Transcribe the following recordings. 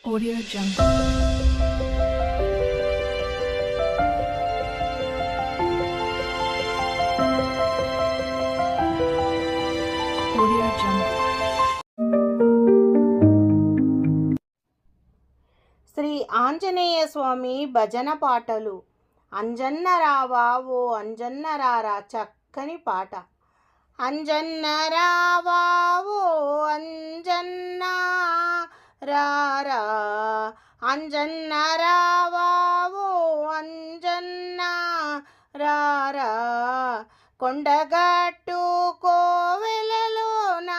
Audio Jungle. Audio Jungle. Shri Anjaneya స్వామి భజన పాటలు. అంజన్న రావా ఓ అంజన్న రారా చక్కని పాట. అంజన్న రావా ఓ అంజన్న రారా, అంజన్న రావా ఓ అంజన్న రారా, కొండగట్టు కోవెలలోన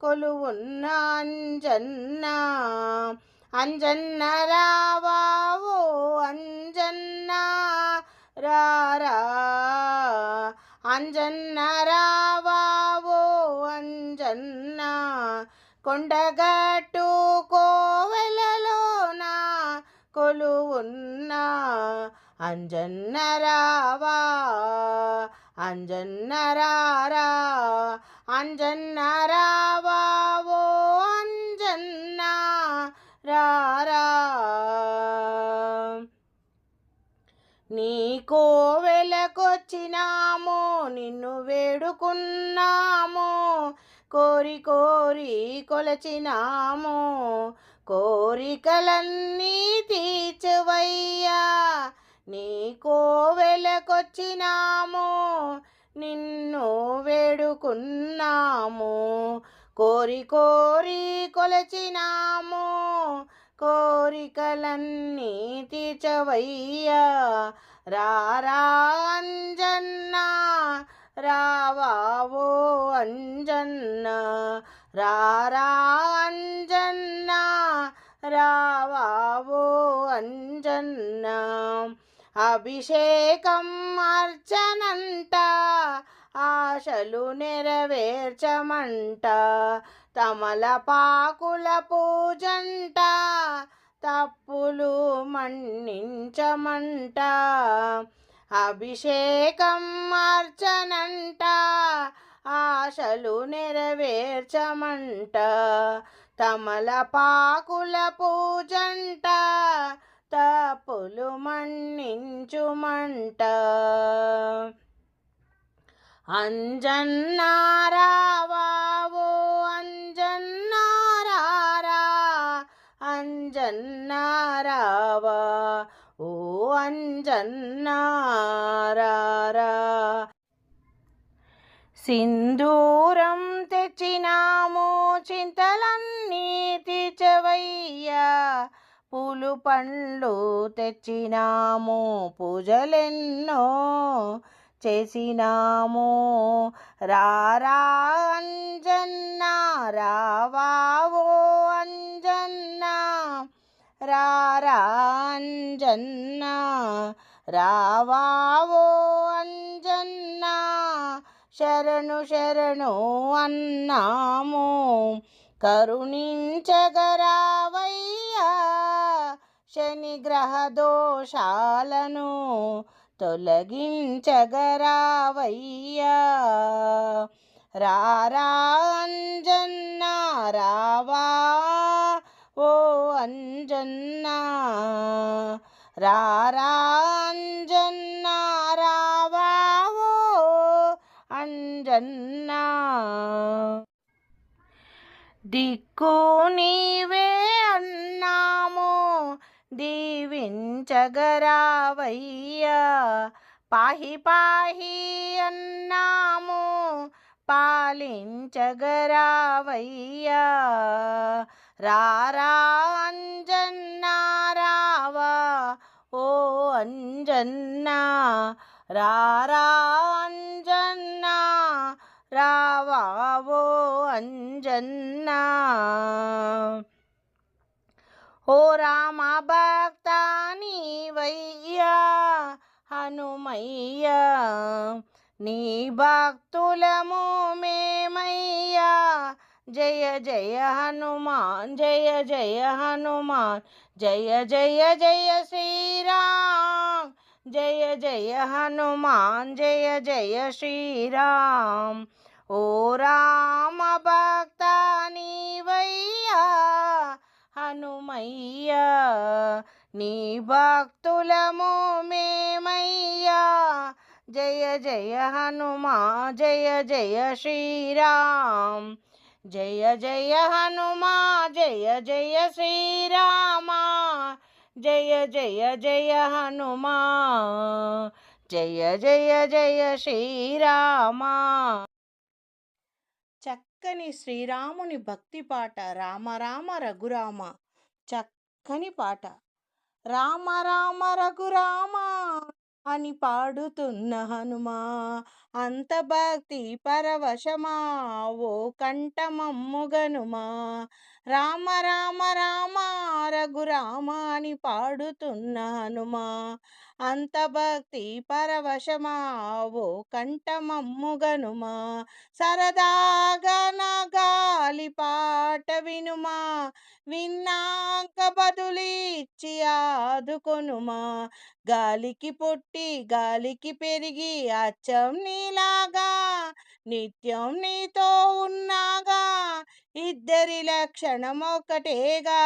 కొలువున్న అంజన్న. అంజన్న రావా ఓ అంజన్న రారా, అంజన్న రావా ఓ అంజన్న, కొండగట్టు కోవెలలోన కొలువున్న అంజన్న రావా, అంజన్న రారా, అంజన్న రావా ఓ అంజన్న రారా. నీ కోవెలకొచ్చినామో నిన్ను వేడుకున్నామో, కోరి కోరి కొలచినామో, కోరికలన్నీ తీర్చవయ్యా. నీ కోవెలకొచ్చినామో నిన్ను వేడుకున్నాము, కోరి కోరి కొలచినాము, కోరికలన్నీ తీర్చవయ్యా. రారా అంజన్న రావా ఓ అంజన్న, రారా అంజన్న రావా ఓ అంజన్న. అభిషేకం అర్చనంట, ఆశలు నెరవేర్చమంట, తమలపాకుల పూజంట, తప్పులు మన్నించమంట. అభిషేకం అర్చనంట, ఆశలు నెరవేర్చమంట, తమలపాకుల పూజంట, తప్పులు మన్నించుమంట. అంజన్న రావా ఓ అంజన్న రారా, అంజన్న రావా ఓ అంజన్న రారా. సింధూరం తెచ్చినాము చింతలన్నీ తీర్చవయ్యా, పూలు పండ్లు తెచ్చినాము పూజలెన్నో చేసినాము. రారా అంజన్న రావా ఓ అంజన్న, రారా అంజన్న రావా ఓ అంజన్న. శరణు శరణు అన్నాము, కరుణించగరావయ్యా, శనిగ్రహ దోషాలను తొలగించగరావయ్యా. రారా అంజన్న రావా ఓ అంజన్న, రారా అంజన్న రావా ఓ అంజన్న. దిక్కు నీవే అన్నాము, దీవించగరావయ్యా, పాహి పాహి అన్నాము, పాలించగరావయ్యా. రారా అంజన్న రావా ఓ అంజన్న, రారా అంజన్న రావా ఓ అంజన్న. ఓ రామ భక్త నీవయ్యా హనుమయ్యా, నీ భక్తులము మేమయ్యా. జయ జయ హనుమాన్ జయ జయ హనుమాన్, జయ జయ జయ శ్రీరామ్, జయ జయ హనుమాన్ జయ జయ శ్రీరామ్. ఓ రామ భక్త నీవయ్యా హనుమయ్యా నీ భక్తులము మేమయ్యా జయ జయ హనుమా జయ జయ శ్రీరామ్ జయ జయ హనుమా జయ జయ శ్రీరామా జయ జయ జయ హనుమా జయ జయ జయ శ్రీరామా. చక్కని శ్రీరాముని భక్తి పాట రామ రామ రఘురామ. చక్కని పాట. రామ రామ రఘురామ అని పాడుతున్న హనుమా అంత భక్తి పరవశమా ఓ కంఠమమ్ముగనుమా. రామ రామ రామ రఘురామ అని పాడుతున్న హనుమా అంత భక్తి పరవశమా ఓ కంఠమమ్ముగనుమా. సరదాగా నా గాలి పాట వినుమా విన్నాక బదులిచ్చి ఆదుకొనుమా. గాలికి పుట్టి గాలికి పెరిగి అచ్చం నీలాగా నిత్యం నీతో ఉన్నాగా ఇద్దరి లక్షణం ఒకటేగా.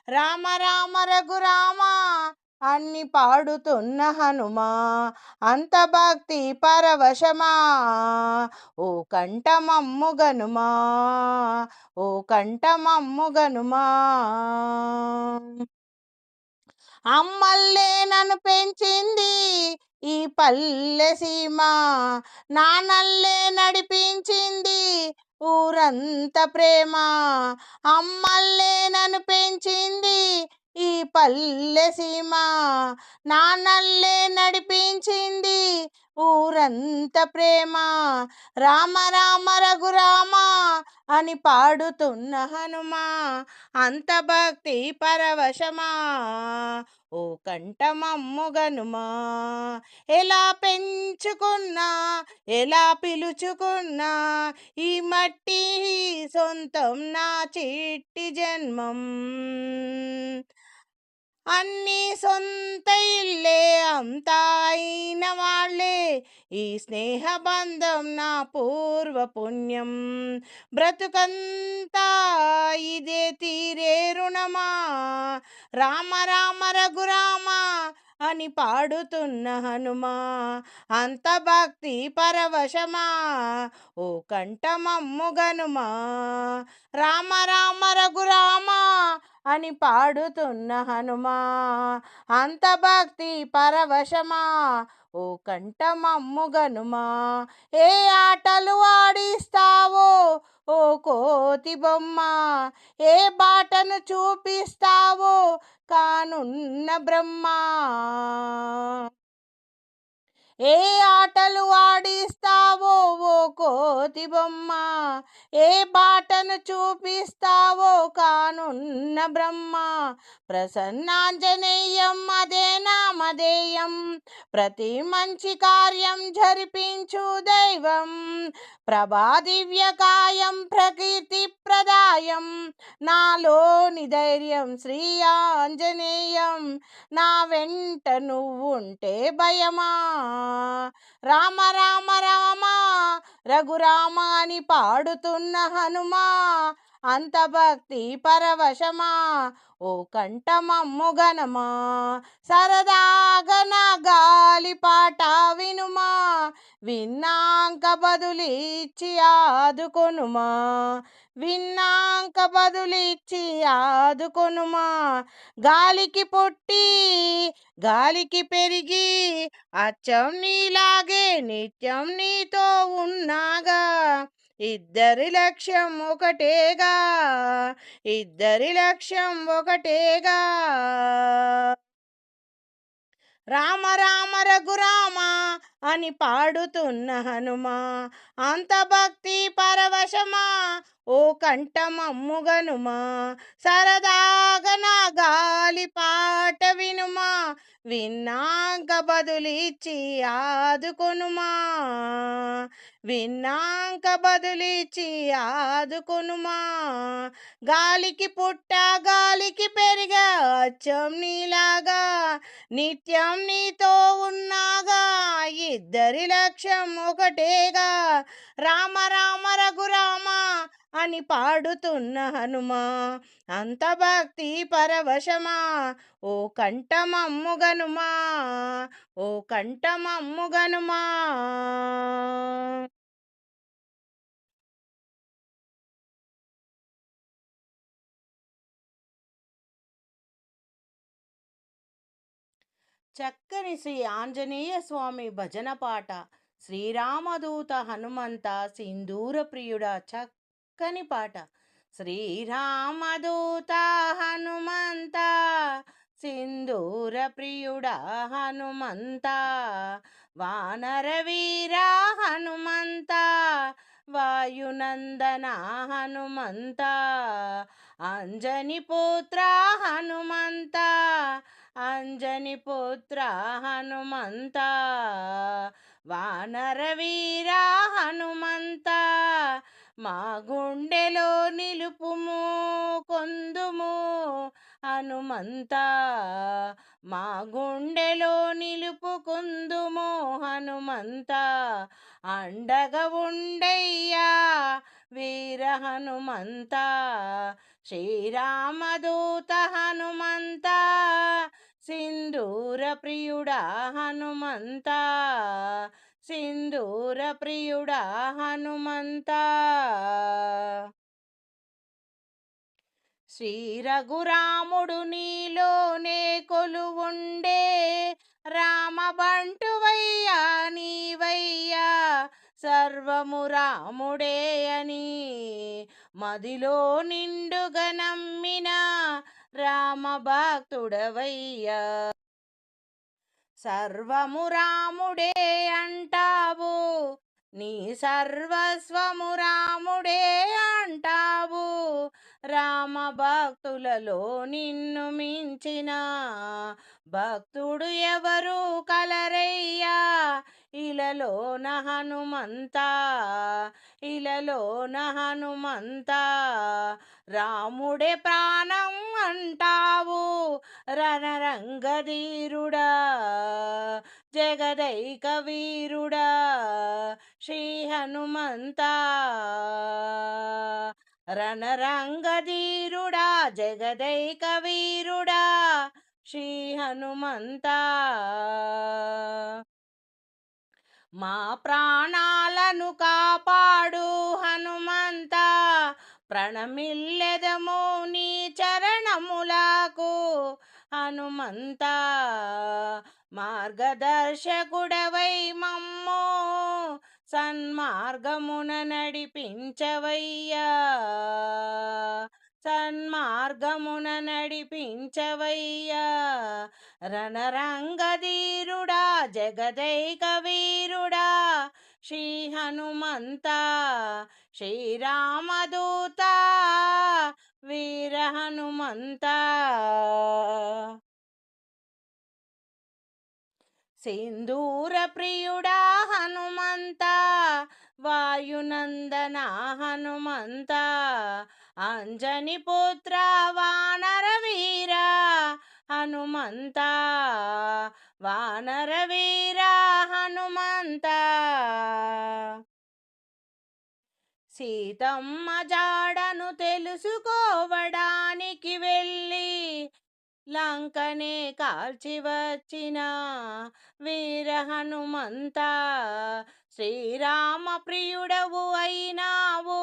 రామ రామ రఘురామ అన్ని పాడుతున్న హనుమా అంత భక్తి పరవశమా ఓ కంఠమమ్ముగనుమా ఓ కంఠమమ్ముగనుమా. అమ్మల్లే నన్ను పెంచింది ఈ పల్లె సీమ నాన్నల్లే నడిపించింది ఊరంత ప్రేమ. అమ్మల్లే నన్ను పెంచింది ఈ పల్లె సీమ నాన్నల్లే నడిపించింది ఊరంత ప్రేమ. రామ రామ రఘురామ అని పాడుతున్న హనుమా అంత భక్తి పరవశమా ఓ కంఠమమ్ముగనుమా. ఎలా పెంచుకున్నా ఎలా పిలుచుకున్నా ఈ మట్టి సొంతం నా చిట్టి జన్మం. అన్నీ సొంత ఇల్లే అంతా అయిన వాళ్ళే ఈ స్నేహ బంధం నా పూర్వ పుణ్యం. బ్రతుకంతా ఇదే తీరే రుణమా రామ రామ రఘురామ అని పాడుతున్న హనుమా అంత భక్తి పరవశమా ఓ కంఠమమ్ముగనుమా. రామ రామ రఘురామ అని పాడుతున్న హనుమా అంత భక్తి పరవశమా ఓ కంఠమమ్ముగనుమా. ఏ ఆటలు ఆడిస్తావో ఓ కోతి బొమ్మ ఏ బాటను చూపిస్తావో కానున్న బ్రహ్మ. ఏ ఆటలు ఆడిస్తావో ఓ కోతి బొమ్మ ఏ బాటను చూపిస్తావో కానున్న బ్రహ్మ. ప్రసన్నాంజనేయం అదే నామధేయం ప్రతి మంచి కార్యం జరిపించు దైవం. ప్రభాదివ్యకాయం ప్రకీర్తి ప్రదాయం నాలోని ధైర్యం శ్రీ ఆంజనేయం. నా వెంట నువ్వుంటే భయమా రామ రామ రామ రఘురామ అని పాడుతున్న హనుమా అంత భక్తి పరవశమా ఓ కంఠమమ్ముగనమా. సరదాగా నా గాలి పాట వినుమా విన్నాక బదులిచ్చి ఆదుకొనుమా విన్నాక బదులిచ్చి ఆదుకొనుమా. గాలికి పుట్టి గాలికి పెరిగి అచ్చం నీలాగే నిత్యం నీతో ఉన్నాగా ఇద్దరి లక్ష్యం ఒకటేగా ఇద్దరి లక్ష్యం ఒకటేగా. రామ రామ రఘురామ అని పాడుతున్న హనుమా అంత భక్తి పరవశమా ఓ కంఠమమ్ముగనుమా. సరదాగా నా గాలి పాట వినుమా విన్నాక బదులిచ్చి ఆదుకొనుమా విన్నాక బదులిచ్చి ఆదుకొనుమా. గాలికి పుట్ట గాలికి పెరిగా అచ్చం నీలాగా నిత్యం నీతో ఉన్నాగా ఇద్దరి లక్ష్యం ఒకటేగా. రామ రామ రఘురామ అని పాడుతున్న హనుమా అంత భక్తి పరవశమా ఓ కంఠమమ్ముగనుమా ఓ కంఠమమ్ముగనుమా. చక్కని శ్రీ ఆంజనేయ స్వామి భజన పాట. శ్రీరామదూత హనుమంత సింధూర ప్రియుడ. చక్కని పాట. శ్రీరామదూత హనుమంత సింధూర ప్రియుడ హనుమంత వానర వీర హనుమంత వాయునందన హనుమంత అంజని పుత్ర హనుమంత అంజని పుత్ర హనుమంత వానర వీర హనుమంత మా గుండెలో నిలుపుము కొందుము హనుమంత మా గుండెలో నిలుపుకుందుము హనుమంత అండగా ఉండయ్యా వీర హనుమంత శ్రీరామదూత హనుమంత సింధూర ప్రియుడా హనుమంత సింధూర ప్రియుడా హనుమంత. శ్రీ రఘురాముడు నీలోనే కొలువుండే రామబంటువయ్యా నీవయ్యా సర్వము రాముడే అని మదిలో నిండుగా నమ్మిన రామ భక్తుడవయ్యా సర్వము రాముడే అంటావు నీ సర్వస్వము రాముడే అంటావు రామ భక్తులలో నిన్ను మించిన భక్తుడు ఎవరు కలరయ్యా ఇలలోన హనుమంత ఇలలోన హనుమంత రాముడే ప్రాణం అంటావు రణరంగధీరుడా జగదైక వీరుడా శ్రీ హనుమంత రణరంగధీరుడా జగదైక వీరుడా శ్రీ హనుమంత మా ప్రాణాలను కాపాడు హనుమంత ప్రణమిల్లెదము నీ చరణములకు హనుమంత మార్గదర్శకుడవై మమ్మో సన్మార్గమున నడిపించవయ్యా సన్మార్గమున నడిపించవయ్యా రణరంగధీరుడా జగదైక వీరుడా శ్రీ హనుమంత శ్రీరామదూత వీర హనుమంత సింధూర ప్రియుడా హనుమంత వాయునందన హనుమంత అంజని పుత్ర వానర వీర హనుమంత వానర వీర హనుమంత సీతమ్మ జాడను తెలుసుకోవడానికి వెళ్ళి లంకనే కాల్చి వచ్చిన వీర హనుమంత శ్రీరామ ప్రియుడవు అయినావు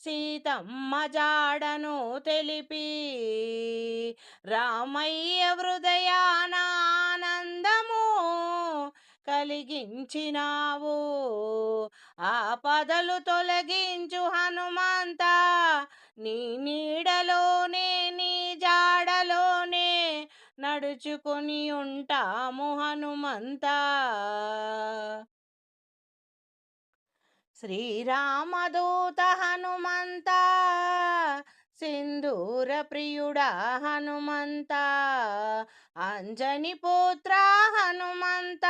సీతమ్మ జాడను తెలిపి రామయ్య హృదయాన ఆనందము కలిగించినావు ఆపదలు తొలగించు హనుమంత నీ నీడలోనే నీ జాడలోనే నడుచుకొని ఉంటాము హనుమంత శ్రీరామదూత హనుమంత సింధూర ప్రియుడా హనుమంత అంజని పుత్ర హనుమంత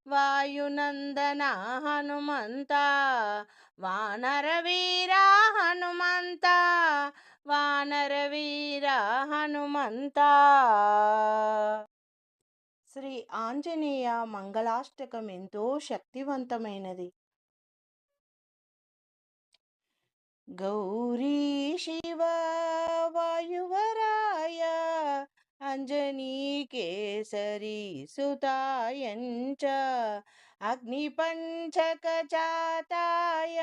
వాయునందన హనుమంత వానర వీర హనుమంత వానర వీర హనుమంత. శ్రీ ఆంజనేయ మంగళాష్టకం ఎంతో శక్తివంతమైనది. గౌరీ శివ వాయువరాయ అంజనీ కేసరి సుతాయంచ అగ్నిపంచకజాతాయ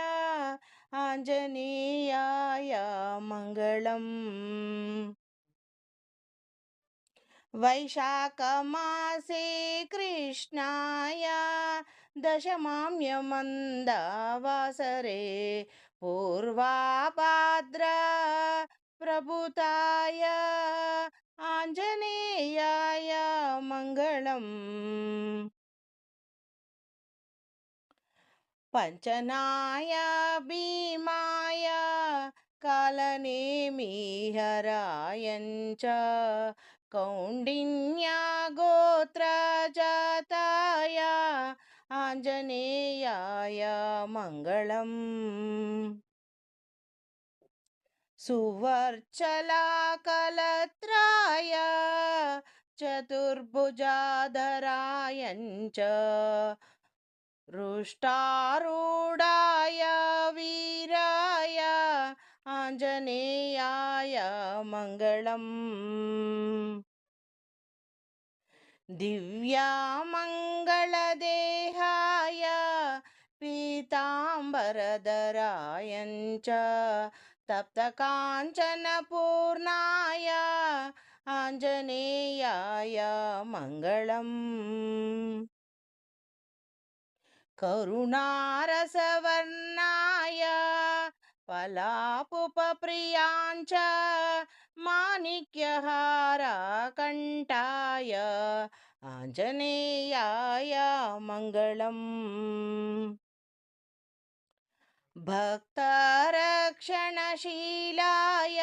ఆంజనేయాయ మంగళం. వైశాఖమాసే కృష్ణాయ దశమామ్యమందవాసరే పూర్వాభాద్ర ప్రభుతాయ ఆంజనేయాయ మంగళం. పంచనాయ భీమాయ కాలనేమిహరాయంచ కౌండిన్య గోత్రజాతాయ ఆంజనేయాయ మంగళం. సువర్చలాకలత్రాయ చతుర్భుజాధరాయంచ రుష్టారూఢాయ వీరాయ ఆంజనేయాయ మంగళం. దివ్యామంగళదేహాయ పీతాంబరధరాయంచ తప్తకాంచనపూర్ణాయ ఆంజనేయాయ మంగళం. కరుణారసవర్ణాయ పలాపుపప్రియాంచ మాణిక్యహారకంఠాయ ఆంజనేయాయ మంగళం. భక్తరక్షణశీలాయ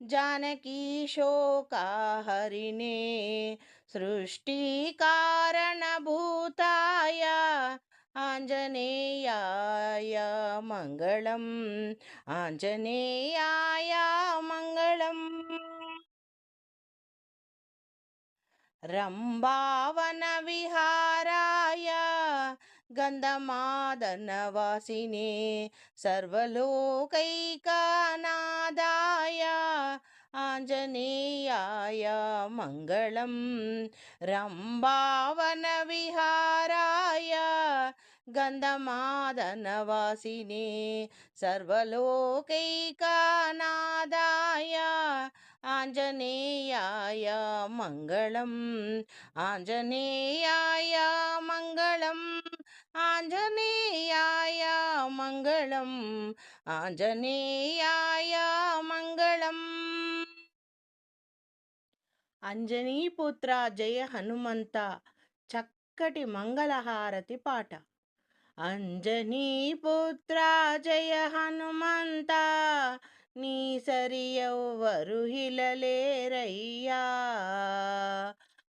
జానకీశోకహరిణే సృష్టికారణభూతాయ ఆంజనేయాయ మంగళం. ఆంజనేయాయ మంగళం. రంభావన విహారాయ గంధమాదనవాసినే సర్వలోకైకనాదాయ ఆంజనేయాయ మంగళం. రంభావన విహారాయ గంధమాదనవాసినే సర్వలోకైకనాదాయ ఆంజనేయాయ మంగళం. ఆంజనేయాయ మంగళం. ఆంజనేయాయ మంగళం. ఆంజనేయాయ మంగళం. అంజనీపుత్ర జయ హనుమంత చక్కటి మంగళహారతి పాట. అంజనీపుత్ర జయ హనుమంత నీ సరి ఎవ్వరు హిలలేరయ్యా.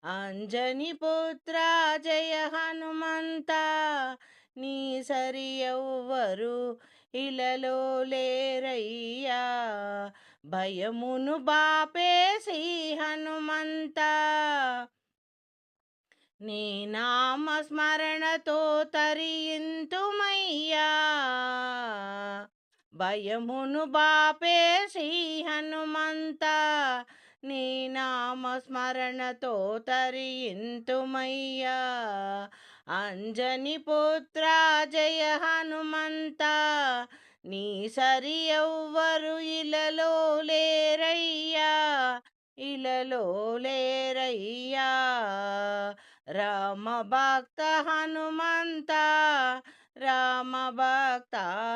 అంజనీపుత్ర జయ హనుమంత నీ సరి ఎవ్వరు ఇలలో లేరయ్యా. భయమును బాపేసి హనుమంత నీ నామస్మరణతో తరింతుమయ్యా. భయమును బాపేసి హనుమంత నీ నామస్మరణతో తరింతుమయ్యా. అంజనీపుత్ర జయ హనుమంత నీ సరి ఎవ్వరు ఇలలో లేరయ్యా. ఇలలో లేరయ్యా. రామ భక్త హనుమంత రామ భక్త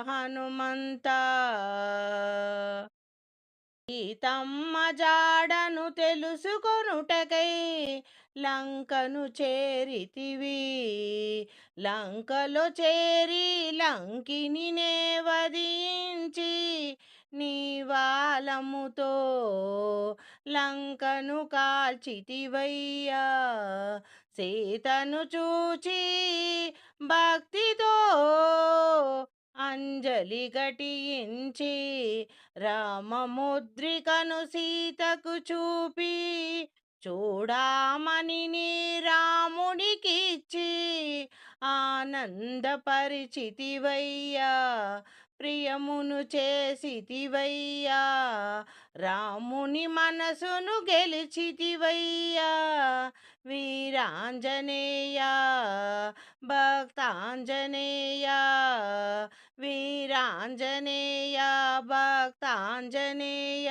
హనుమంత. సీతమ్మ జాడను తెలుసుకొనుటకై లంకను చేరితివి. లంకలో చేరి లంకిని వధించి నీ వాలముతో లంకను కాల్చితివయ్యా. సీతను చూచి భక్తితో అంజలి ఘటించి రామముద్రికను సీతకు చూపి చూడామని నీ రాముడికిచ్చి ఆనందపరిచితివయ్యా. ప్రియమును చేసితివయ్యా, రాముని మనసును గెలిచితివయ్యా. వీరాంజనేయ భక్తాంజనేయ, వీరాంజనేయ భక్తాంజనేయ.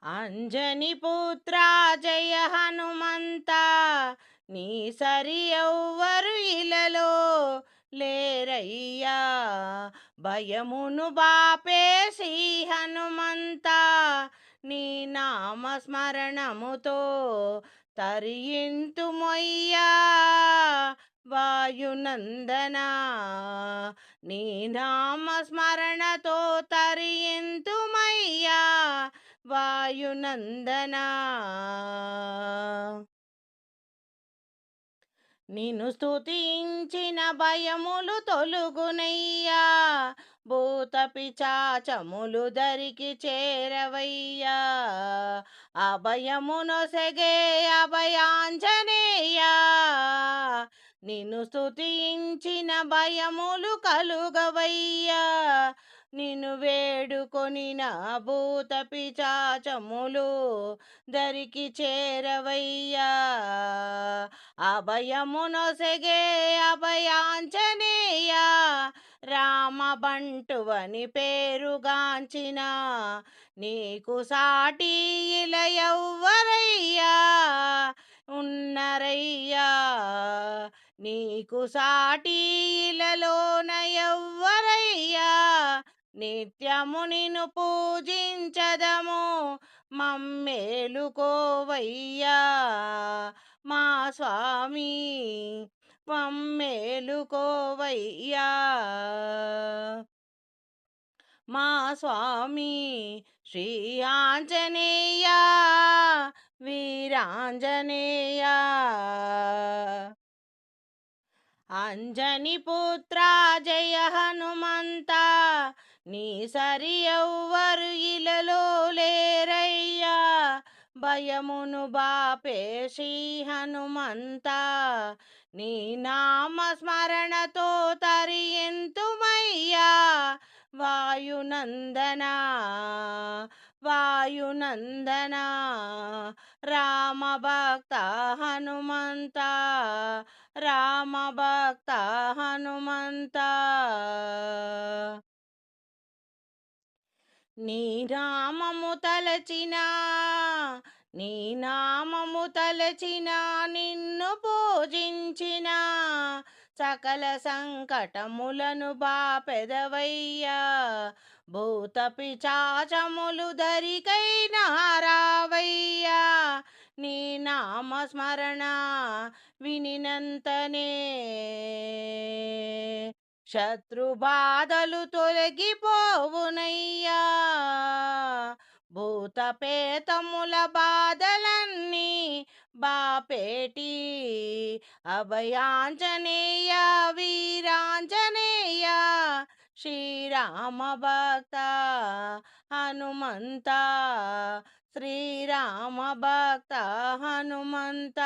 అంజని పుత్ర జయ హనుమంత, నీ సరి ఎవ్వరు ఇలలో లేరయ్యా. భయమును బాపే శ్రీ హనుమంత, నీ నామస్మరణముతో తరింతుమయ్యా. వాయునందన, నీ నామస్మరణతో తరింతుమయ్యా. వాయునందన, నిన్ను స్తుతించిన భయములు తొలుగునయ్యా. భూత పిచాచములు దరికి చేరవయ్యా. అభయమునొసగే అభయాంజనేయ, నిన్ను స్తుతించిన భయములు కలుగవయ్యా. నిన్ను వేడుకొనిన భూత పిచాచములు దరికి చేరవయ్యా. అభయమునొసగే అభయాంజనేయ, రామబంటువని పేరుగాంచిన నీకు సాటి ఇలా ఎవ్వరయ్యా ఉన్నరయ్యా. నీకు సాటి ఇలలోన ఎవ్వరయ్యా. నిత్యము నిన్ను పూజించదము, మమ్మేలుకోవయ్యా. మా స్వామి మమ్మేలుకోవయ్యా. మా స్వామి శ్రీ ఆంజనేయ వీరాంజనేయ. అంజని పుత్ర జయ హనుమంత, నీ సరి ఎవ్వరు ఇలలో లేరయ్యా. భయమును బాపే శ్రీ హనుమంత, నీ నామస్మరణతో తరింతుమయ్యా. వాయునందన, వాయునందన, రామభక్త హనుమంత, రామభక్త హనుమంత. నీ నామము తలచిన, నీ నామము తలచిన, నిన్ను పూజించిన సకల సంకటములను బాపెదవయ్యా. భూత పిచాచములు దరికైనా రావయ్యా. నీ నామస్మరణ వినినంతనే శత్రుబాధలు తొలగిపోవునయ్యా. భూత పేతముల బాధలన్నీ బాపేటి అభయాంజనేయ వీరాంజనేయ. శ్రీరామ భక్త హనుమంత, శ్రీరామ భక్త హనుమంత.